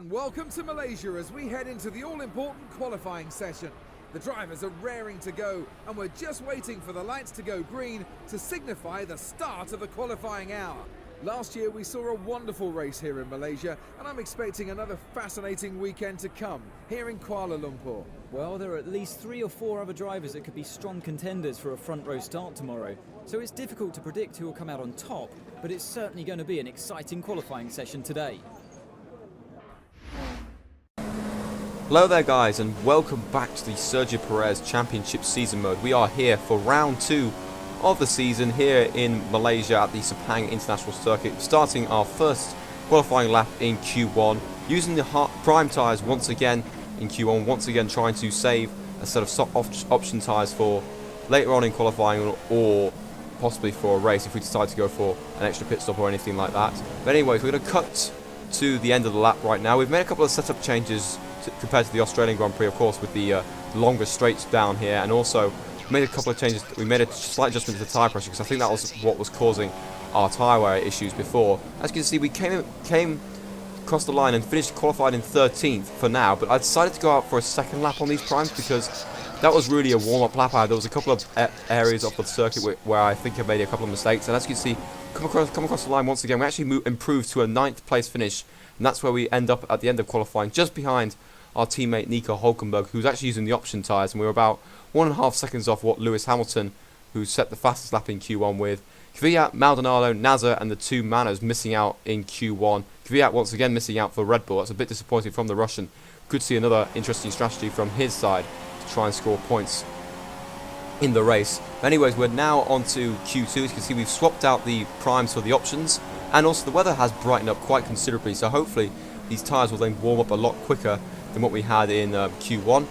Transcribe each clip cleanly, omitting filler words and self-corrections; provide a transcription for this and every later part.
And welcome to Malaysia as we head into the all-important qualifying session. The drivers are raring to go and we're just waiting for the lights to go green to signify the start of the qualifying hour. Last year we saw a wonderful race here in Malaysia and I'm expecting another fascinating weekend to come here in Kuala Lumpur. Well, there are at least 3 or 4 other drivers that could be strong contenders for a front row start tomorrow. So it's difficult to predict who will come out on top, but it's certainly going to be an exciting qualifying session today. Hello there guys, and welcome back to the Sergio Perez Championship Season Mode. We are here for round 2 of the season here in Malaysia at the Sepang International Circuit, starting our first qualifying lap in Q1, using the prime tyres once again in Q1, once again trying to save a set of option tyres for later on in qualifying or possibly for a race if we decide to go for an extra pit stop or anything like that. But anyways, we're going to cut to the end of the lap right now. We've made a couple of setup changes compared to the Australian Grand Prix, of course, with the longer straights down here, and also made a couple of changes. We made a slight adjustment to the tyre pressure because I think that was what was causing our tyre wear issues before. As you can see, we came across the line and finished qualified in 13th for now, but I decided to go out for a second lap on these primes because that was really a warm-up lap. There was a couple of areas of the circuit where I think I made a couple of mistakes, and as you can see, come across the line once again. We actually improved to a 9th place finish, and that's where we end up at the end of qualifying, just behind our teammate Nico Hulkenberg, who's actually using the option tyres, and we were about 1.5 seconds off what Lewis Hamilton, who set the fastest lap in Q1 with. Kvyat, Maldonado, Nasser and the 2 Manos missing out in Q1. Kvyat once again missing out for Red Bull. That's a bit disappointing from the Russian. Could see another interesting strategy from his side to try and score points in the race. But anyways, we're now on to Q2. As you can see, we've swapped out the primes for the options, and also the weather has brightened up quite considerably, so hopefully these tyres will then warm up a lot quicker than what we had in Q1,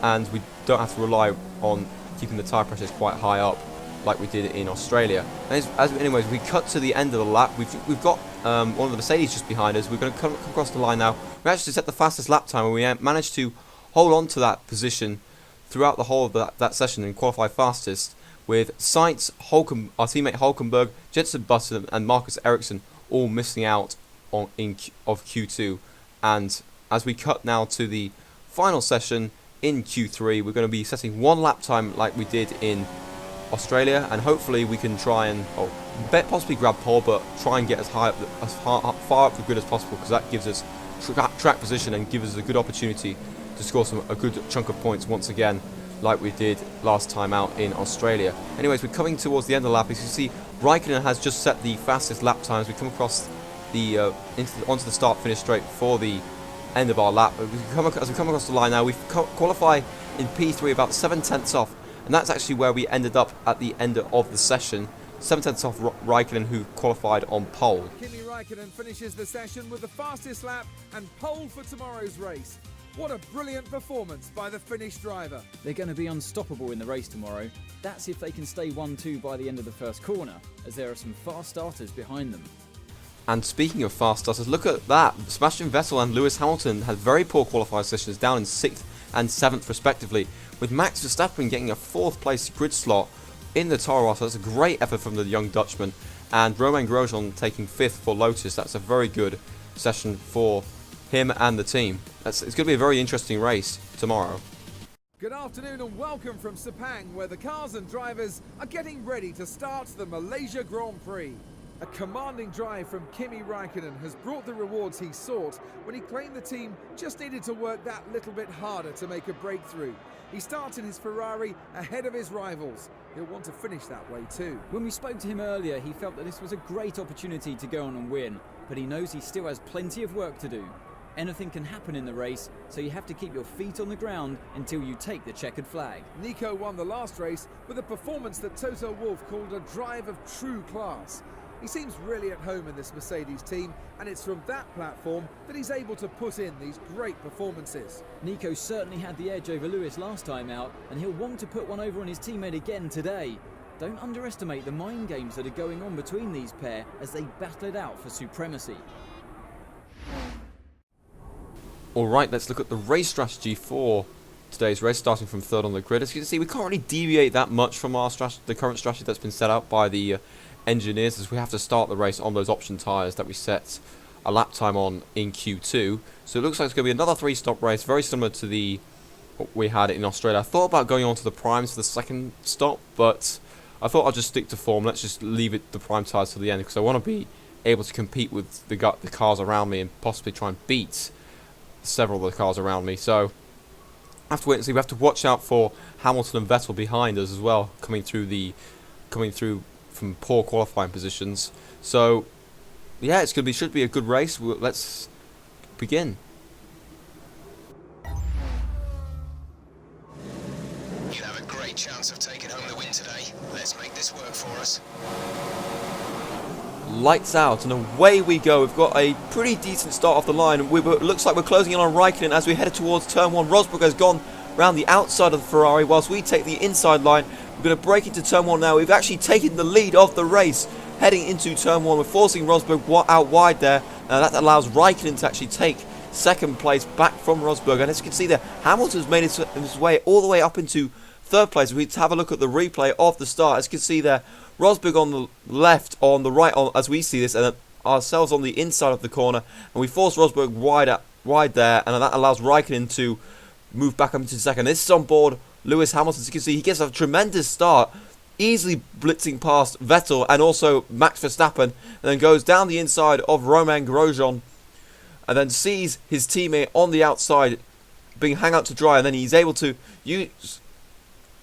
and we don't have to rely on keeping the tyre pressures quite high up like we did in Australia. And anyways, we cut to the end of the lap. We've got one of the Mercedes just behind us. We're going to come across the line now. We actually set the fastest lap time, and we managed to hold on to that position throughout the whole of that session and qualify fastest, with Sainz, our teammate Hulkenberg, Jenson Button and Marcus Ericsson all missing out of Q2. And as we cut now to the final session in Q3, we're going to be setting 1 lap time like we did in Australia, and hopefully we can try and possibly grab pole, but try and get as far up the grid as possible, because that gives us track position and gives us a good opportunity to score a good chunk of points once again like we did last time out in Australia. Anyways, we're coming towards the end of the lap. As you see, Raikkonen has just set the fastest lap times. We come across the onto the start-finish straight for the end of our lap. As we come across the line now, we qualify in P3 about 7/10 off, and that's actually where we ended up at the end of the session. 7/10 off Raikkonen, who qualified on pole. Kimi Raikkonen finishes the session with the fastest lap and pole for tomorrow's race. What a brilliant performance by the Finnish driver. They're going to be unstoppable in the race tomorrow. That's if they can stay 1-2 by the end of the first corner, as there are some fast starters behind them. And speaking of fast starters, look at that. Sebastian Vettel and Lewis Hamilton had very poor qualifying sessions, down in 6th and 7th respectively, with Max Verstappen getting a 4th place grid slot in the Toro Rosso. That's a great effort from the young Dutchman, and Romain Grosjean taking 5th for Lotus. That's a very good session for him and the team. It's going to be a very interesting race tomorrow. Good afternoon and welcome from Sepang, where the cars and drivers are getting ready to start the Malaysia Grand Prix. A commanding drive from Kimi Raikkonen has brought the rewards he sought when he claimed the team just needed to work that little bit harder to make a breakthrough. He starts in his Ferrari ahead of his rivals. He'll want to finish that way too. When we spoke to him earlier, he felt that this was a great opportunity to go on and win, but he knows he still has plenty of work to do. Anything can happen in the race, so you have to keep your feet on the ground until you take the checkered flag. Nico won the last race with a performance that Toto Wolff called a drive of true class. He seems really at home in this Mercedes team, and it's from that platform that he's able to put in these great performances. Nico certainly had the edge over Lewis last time out, and he'll want to put one over on his teammate again today. Don't underestimate the mind games that are going on between these pair as they battle it out for supremacy. Alright, let's look at the race strategy for today's race, starting from 3rd on the grid. As you can see, we can't really deviate that much from our the current strategy that's been set out by the engineers, as we have to start the race on those option tyres that we set a lap time on in Q2. So it looks like it's going to be another 3-stop race, very similar to what we had in Australia. I thought about going on to the primes for the second stop, but I thought I'd just stick to form. Let's just leave the prime tires to the end, because I want to be able to compete with the cars around me and possibly try and beat several of the cars around me. So I have to wait and see. We have to watch out for Hamilton and Vettel behind us as well, coming through from poor qualifying positions. So yeah, should be a good race. Let's begin. You have a great chance of taking home the win today. Let's make this work for us. Lights out, and away we go. We've got a pretty decent start off the line. Looks like we're closing in on Raikkonen as we head towards turn 1. Rosberg has gone around the outside of the Ferrari, whilst we take the inside line. We're going to break into turn 1 now. We've actually taken the lead of the race heading into turn 1. We're forcing Rosberg out wide there. Now that allows Raikkonen to actually take second place back from Rosberg. And as you can see there, Hamilton's made his way all the way up into third place. We have a look at the replay of the start. As you can see there, Rosberg on the left, on the right, as we see this, and ourselves on the inside of the corner. And we force Rosberg wide there, and that allows Raikkonen to move back up into second. This is on board Lewis Hamilton. As you can see, he gets a tremendous start, easily blitzing past Vettel and also Max Verstappen, and then goes down the inside of Romain Grosjean, and then sees his teammate on the outside being hung out to dry, and then he's able to use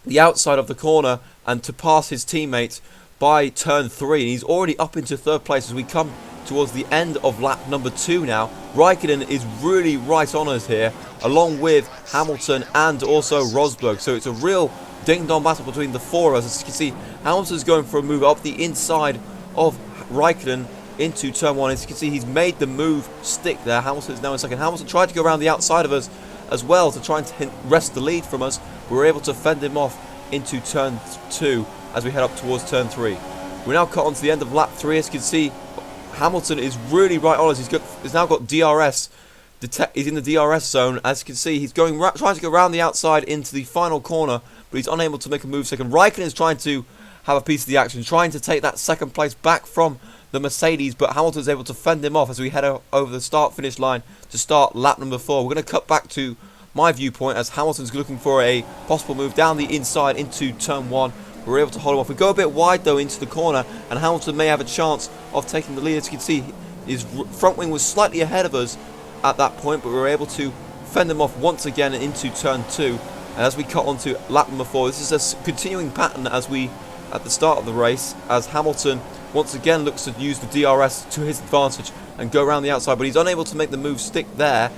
the outside of the corner and to pass his teammate by turn 3. He's already up into third place as we come towards the end of lap number 2 now. Raikkonen is really right on us here, along with Hamilton and also Rosberg. So it's a real ding-dong battle between the 4 of us. As you can see, Hamilton's going for a move up the inside of Raikkonen into turn 1. As you can see, he's made the move stick there. Hamilton is now in second. Hamilton tried to go around the outside of us as well to try and wrest the lead from us. We were able to fend him off into turn 2 as we head up towards turn 3. We're now cut on to the end of lap 3. As you can see, Hamilton is really right on us. He's now got DRS. He's in the DRS zone. As you can see, he's trying to go around the outside into the final corner, but he's unable to make a move second. Raikkonen is trying to have a piece of the action, trying to take that second place back from the Mercedes, but Hamilton's able to fend him off as we head over the start-finish line to start lap number 4. We're going to cut back to my viewpoint as Hamilton's looking for a possible move down the inside into turn 1. We're able to hold him off. We go a bit wide though into the corner, and Hamilton may have a chance of taking the lead. As you can see, his front wing was slightly ahead of us at that point, but we were able to fend him off once again into turn 2. And as we cut onto lap number 4, this is a continuing pattern as we at the start of the race, as Hamilton once again looks to use the DRS to his advantage and go around the outside, but he's unable to make the move stick there.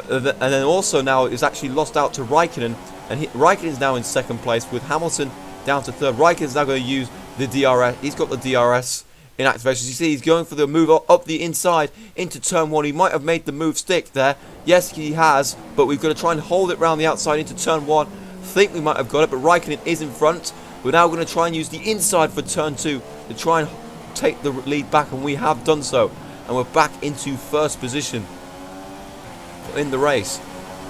And then also now is actually lost out to Raikkonen, and Raikkonen is now in second place with Hamilton down to third. Raikkonen is now going to use the DRS. He's got the DRS in activation. As you see, he's going for the move up the inside into turn 1. He might have made the move stick there. Yes, he has, but we've got to try and hold it round the outside into turn 1. Think we might have got it, but Raikkonen is in front. We're now going to try and use the inside for turn 2 to try and take the lead back, and we have done so. And we're back into first position in the race.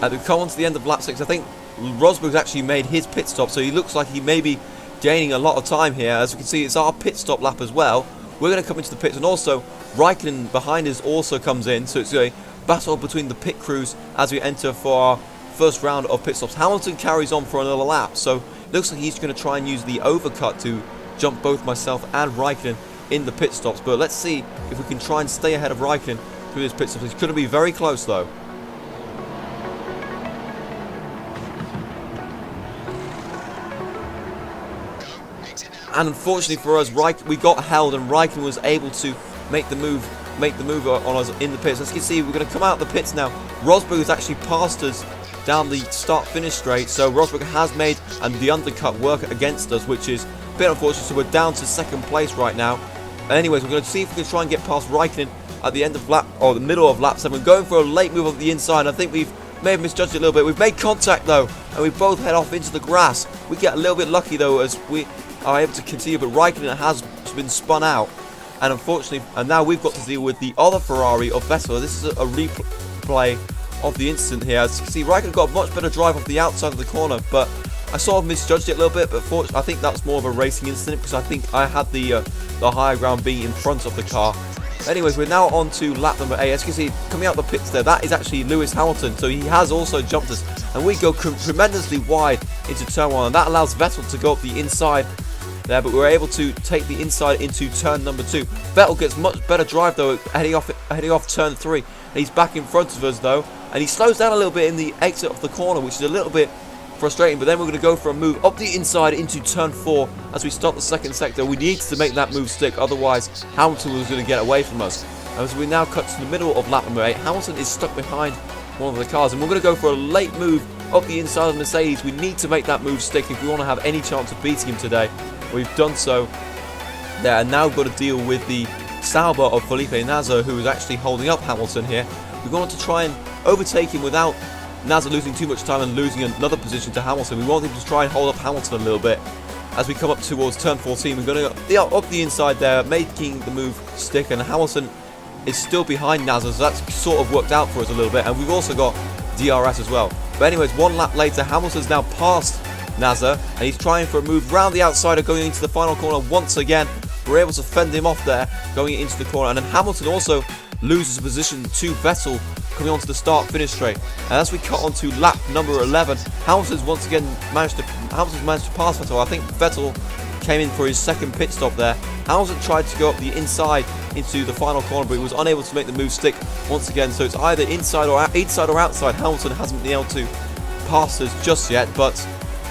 As we come on to the end of lap 6, I think Rosberg's actually made his pit stop, so he looks like he may be gaining a lot of time here. As you can see, it's our pit stop lap as well. We're going to come into the pits, and also Raikkonen behind us also comes in, so it's a battle between the pit crews as we enter for our first round of pit stops. Hamilton carries on for another lap, so it looks like he's going to try and use the overcut to jump both myself and Raikkonen in the pit stops, but let's see if we can try and stay ahead of Raikkonen through this pit stop. It's going to be very close though. And unfortunately for us, we got held, and Raikkonen was able to make the move on us in the pits. As you can see, we're going to come out of the pits now. Rosberg has actually passed us down the start-finish straight, so Rosberg has made the undercut work against us, which is a bit unfortunate. So we're down to second place right now. Anyways, we're going to see if we can try and get past Raikkonen at the end of the middle of lap 7. We're going for a late move on the inside. I think we may have misjudged it a little bit. We've made contact though, and we both head off into the grass. We get a little bit lucky though as we are able to continue, but Raikkonen has been spun out, and unfortunately, and now we've got to deal with the other Ferrari of Vettel. This is a replay of the incident here. As you can see, Raikkonen got a much better drive off the outside of the corner, but I sort of misjudged it a little bit. But fortunately, I think that's more of a racing incident because I think I had the higher ground being in front of the car. Anyways, we're now on to lap number 8. As you can see, coming out the pits there, that is actually Lewis Hamilton. So he has also jumped us. And we go tremendously wide into turn 1. And that allows Vettel to go up the inside there. But we're able to take the inside into turn number 2. Vettel gets much better drive though, heading off turn 3. And he's back in front of us though. And he slows down a little bit in the exit of the corner, which is a little bit frustrating. But then we're going to go for a move up the inside into turn 4 as we start the second sector. We need to make that move stick, otherwise Hamilton was going to get away from us. As we now cut to the middle of lap number 8, Hamilton is stuck behind one of the cars, and we're going to go for a late move up the inside of Mercedes. We need to make that move stick if we want to have any chance of beating him today. We've done so there, and now we've got to deal with the Sauber of Felipe Nasr, who is actually holding up Hamilton here. We're going to try and overtake him without Nasr losing too much time and losing another position to Hamilton. We want him to try and hold up Hamilton a little bit. As we come up towards turn 14, we're going to go up the inside there, making the move stick, and Hamilton is still behind Nasr, so that's sort of worked out for us a little bit. And we've also got DRS as well. But anyways, one lap later, Hamilton's now past Nasr, and he's trying for a move round the outside, going into the final corner once again. We're able to fend him off there, going into the corner, and then Hamilton also loses a position to Vettel coming onto the start-finish straight. And as we cut onto lap number 11, Hamilton's once again managed to pass Vettel. I think Vettel came in for his second pit stop there. Hamilton tried to go up the inside into the final corner, but he was unable to make the move stick once again. So it's either inside or outside. Hamilton hasn't been able to pass us just yet, but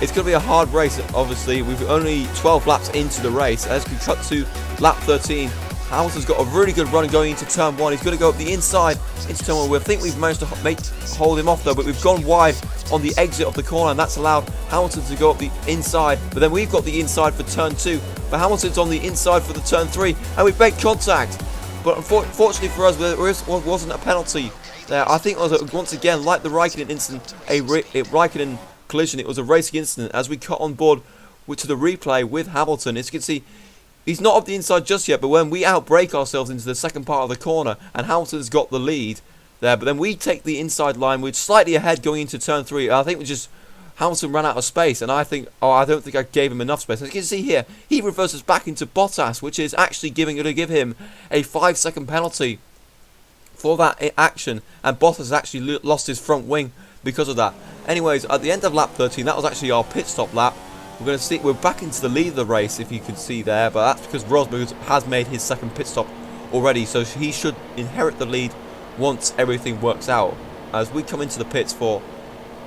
it's going to be a hard race. Obviously, we've only 12 laps into the race. As we cut to lap 13, Hamilton's got a really good run going into turn 1. He's going to go up the inside into turn 1. We think we've managed to hold him off though, but we've gone wide on the exit of the corner, and that's allowed Hamilton to go up the inside. But then we've got the inside for turn 2, but Hamilton's on the inside for the turn 3, and we've made contact. But unfortunately for us, there wasn't a penalty there. I think it was, once again, like the Raikkonen incident, a Raikkonen collision. It was a racing incident. As we cut on board to the replay with Hamilton, as you can see, he's not up the inside just yet, but when we outbrake ourselves into the second part of the corner, and Hamilton's got the lead there, but then we take the inside line, we're slightly ahead going into turn 3. I think Hamilton ran out of space, and I don't think I gave him enough space. As you can see here, he reverses back into Bottas, which is actually going to give him a 5-second penalty for that action, and Bottas has actually lost his front wing because of that. Anyways, at the end of lap 13, that was actually our pit stop lap. We're going to see we're back into the lead of the race, if you can see there, but that's because Rosberg has made his second pit stop already, so he should inherit the lead once everything works out. As we come into the pits for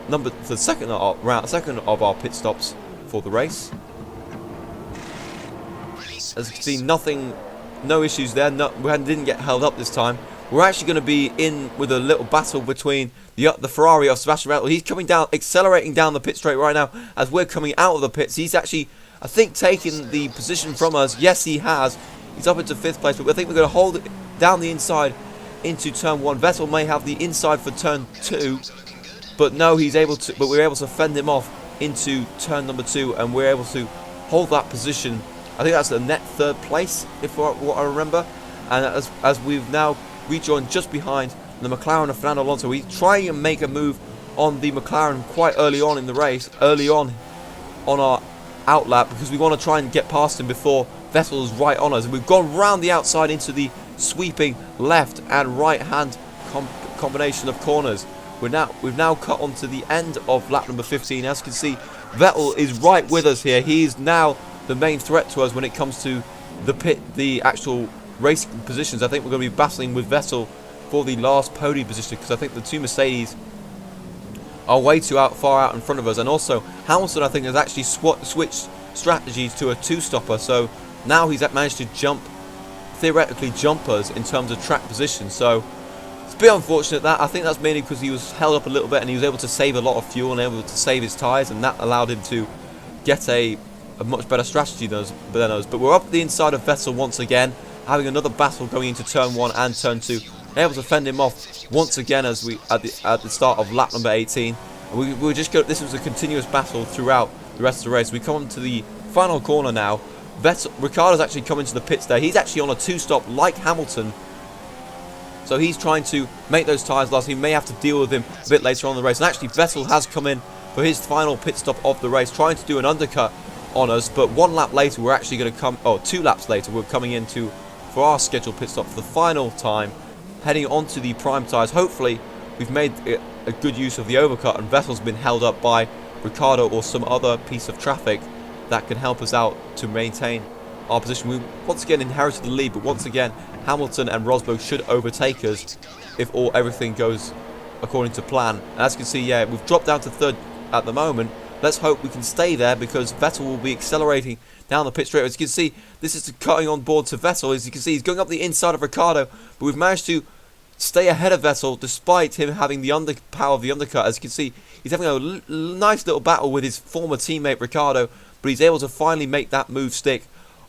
the second of our pit stops for the race. As you can see, no issues there. We didn't get held up this time. We're actually going to be in with a little battle between the Ferrari of Sebastian Vettel. He's coming down, accelerating down the pit straight right now as we're coming out of the pits. He's actually, I think, taken the position from us. Yes, he has. He's up into 5th place, but I think we're going to hold it down the inside into turn 1. Vettel may have the inside for turn 2, but no, but we're able to fend him off into turn number 2, and we're able to hold that position. I think that's the net 3rd place, if what I remember. And as we've now rejoined just behind the McLaren of Fernando Alonso, we try and make a move on the McLaren quite early on in the race, early on our outlap, because we want to try and get past him before Vettel's right on us. And we've gone round the outside into the sweeping left and right hand combination of corners. We've now cut onto the end of lap number 15. As you can see, Vettel is right with us here. He is now the main threat to us when it comes to the actual race positions. I think we're going to be battling with Vettel for the last podium position, because I think the two Mercedes are way too far out in front of us. And also Hamilton, I think, has actually switched strategies to a 2-stopper, so now he's managed to theoretically jump us in terms of track position. So it's a bit unfortunate that. I think that's mainly because he was held up a little bit and he was able to save a lot of fuel and able to save his tyres, and that allowed him to get a much better strategy than us. But we're up the inside of Vettel once again, having another battle going into turn 1 and turn 2. Able to fend him off once again as we at the start of lap number 18. And we just go. This was a continuous battle throughout the rest of the race. We come to the final corner now. Ricciardo's actually come into the pits there. He's actually on a 2-stop like Hamilton, so he's trying to make those tyres last. He may have to deal with him a bit later on in the race. And actually Vettel has come in for his final pit stop of the race, trying to do an undercut on us. But 1 lap later, we're actually going to come. 2 laps later, we're coming into for our scheduled pit stop for the final time, heading on to the prime tyres. Hopefully we've made a good use of the overcut and Vettel's been held up by Ricciardo or some other piece of traffic that can help us out to maintain our position. We once again inherited the lead, but once again Hamilton and Rosberg should overtake us if everything goes according to plan. And as you can see, yeah, we've dropped down to third at the moment. Let's hope we can stay there because Vettel will be accelerating down the pit straight. As you can see, this is cutting on board to Vettel. As you can see, he's going up the inside of Ricciardo, but we've managed to stay ahead of Vettel despite him having the power of the undercut. As you can see, he's having a nice little battle with his former teammate Ricciardo, but he's able to finally make that move stick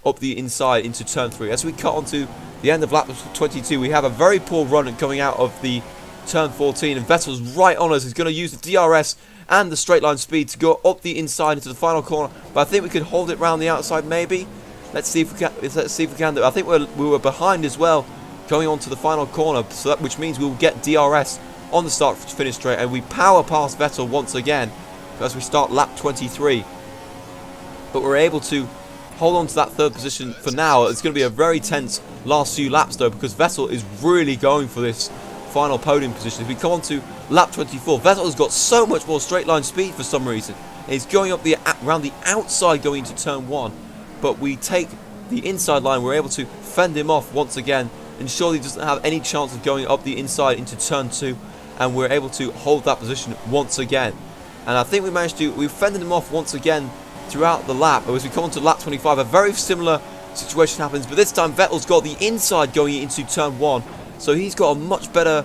up the inside into turn 3. As we cut onto the end of lap 22, we have a very poor run coming out of the turn 14, and Vettel's right on us. He's going to use the DRS and the straight line speed to go up the inside into the final corner, but I think we could hold it round the outside maybe. Let's see if we can. Let's see if we can do it. I think we were behind as well going on to the final corner, so which means we'll get DRS on the start finish straight, and we power past Vettel once again as we start lap 23. But we're able to hold on to that third position for now. It's going to be a very tense last few laps though, because Vettel is really going for this final podium position. If we come on to lap 24, Vettel has got so much more straight line speed for some reason. He's going up around the outside going into turn 1, but we take the inside line. We're able to fend him off once again, ensure he doesn't have any chance of going up the inside into turn 2, and we're able to hold that position once again. And I think we've fended him off once again throughout the lap. As we come on to lap 25, a very similar situation happens, but this time Vettel's got the inside going into turn 1, so he's got a much better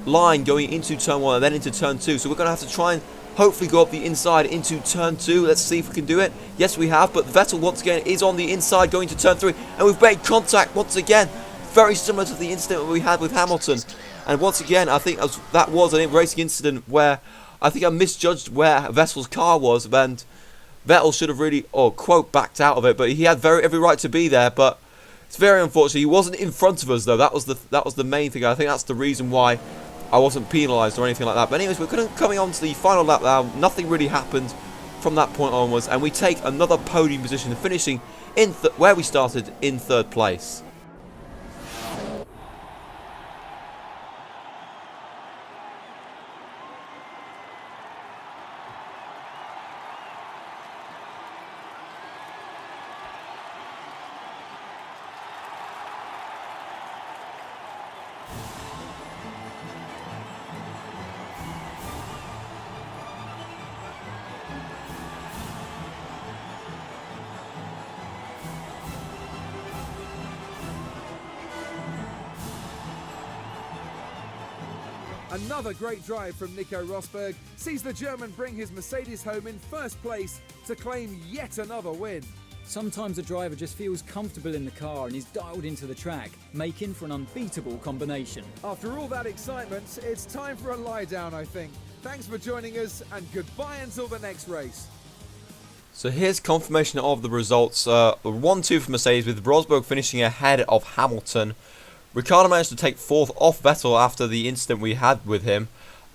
line going into turn 1 and then into turn 2. So we're going to have to try and hopefully go up the inside into turn 2. Let's see if we can do it. Yes, we have, but Vettel once again is on the inside going to turn 3, and we've made contact once again. Very similar to the incident we had with Hamilton. And once again, I think that was a racing incident where I think I misjudged where Vettel's car was, and Vettel should have really, quote, backed out of it, but he had every right to be there. But it's very unfortunate. He wasn't in front of us though. That was the main thing. I think that's the reason why I wasn't penalised or anything like that. But anyways, we're coming on to the final lap now. Nothing really happened from that point onwards, and we take another podium position, finishing in where we started in third place. Another great drive from Nico Rosberg sees the German bring his Mercedes home in first place to claim yet another win. Sometimes a driver just feels comfortable in the car and is dialed into the track, making for an unbeatable combination. After all that excitement, it's time for a lie down, I think. Thanks for joining us, and goodbye until the next race. So here's confirmation of the results. 1-2 for Mercedes, with Rosberg finishing ahead of Hamilton. Ricciardo managed to take 4th off Vettel after the incident we had with him.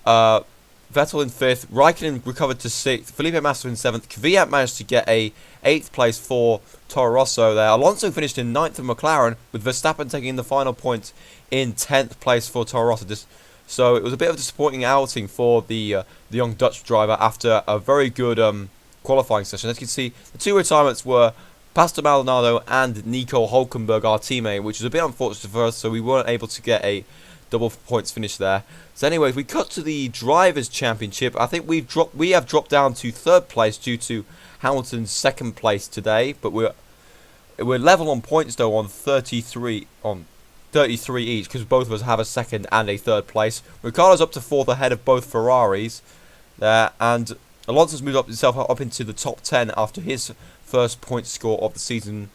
Vettel in 5th, Raikkonen recovered to 6th, Felipe Massa in 7th, Kvyat managed to get a 8th place for Toro Rosso there. Alonso finished in 9th for McLaren, with Verstappen taking the final point in 10th place for Toro Rosso. So it was a bit of a disappointing outing for the young Dutch driver after a very good qualifying session. As you can see, the 2 retirements were Pastor Maldonado and Nico Hulkenberg, our teammate, which is a bit unfortunate for us, so we weren't able to get a double points finish there. So anyways, we cut to the Drivers' Championship. I think we have dropped down to 3rd place due to Hamilton's 2nd place today, but we're level on points though on 33 each, because both of us have a 2nd and a 3rd place. Ricciardo's up to 4th ahead of both Ferraris there, and Alonso's moved himself up into the top 10 after his first point score of the season.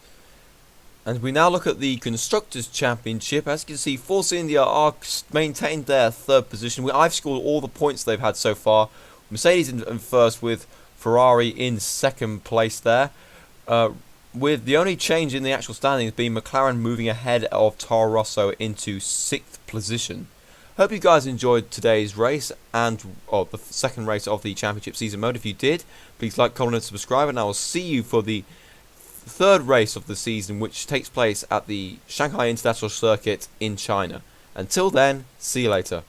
And we now look at the Constructors' Championship. As you can see, Force India are maintained their 3rd position. I've scored all the points they've had so far. Mercedes in 1st, with Ferrari in 2nd place there. With the only change in the actual standings being McLaren moving ahead of Toro Rosso into 6th position. Hope you guys enjoyed today's race and the 2nd race of the Championship Season Mode. If you did, please like, comment and subscribe, and I will see you for the the third race of the season, which takes place at the Shanghai International Circuit in China. Until then, see you later.